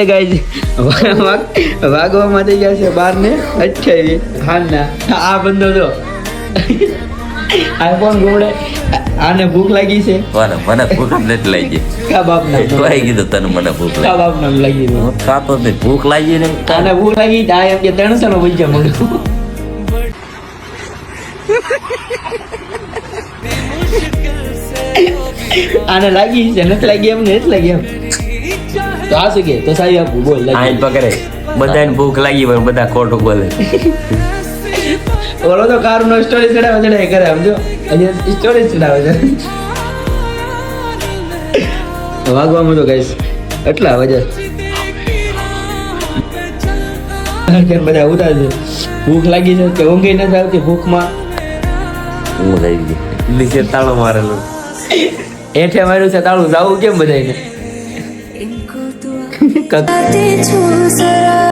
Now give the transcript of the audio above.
Guys વાગવામાં થઈ ગયા છે 12:28 હાલના. આ બંધો જો આ કોણ ગોળે આને ભૂખ લાગી છે. મને ભૂખ નથી લાગી. કા બાપ ના તોય કીધું તને મને ભૂખ કા લાગી. બાપ નામ લાગી હું ખાતો જ નહીં. ભૂખ લાગી ને આને ભૂખ લાગી આ એમ કે 300 નો પૈસા મળ્યો. આને લાગી છે નથી લાગી એમ નથી લાગી એમ તો આ શું કે તો સાહેબ આપું બોલ લાગી. આઈ પકડે બધાને ભૂખ લાગી હોય બધા ખોટું બોલે. ઓલો તો કાર નો સ્ટોરી ચડાવે કરે સમજો હજી સ્ટોરી ચડાવે છે. વાગવામાં તો ગાઈસ એટલા વજન કે બધા ઉતાર છે. ભૂખ લાગી છે કે ઊંઘી નથી આવતી ભૂખમાં. હું લઈ ગઈ નીચે તાળો મારેલો. હેઠે માર્યું છે તાળું જાવું કેમ બધાને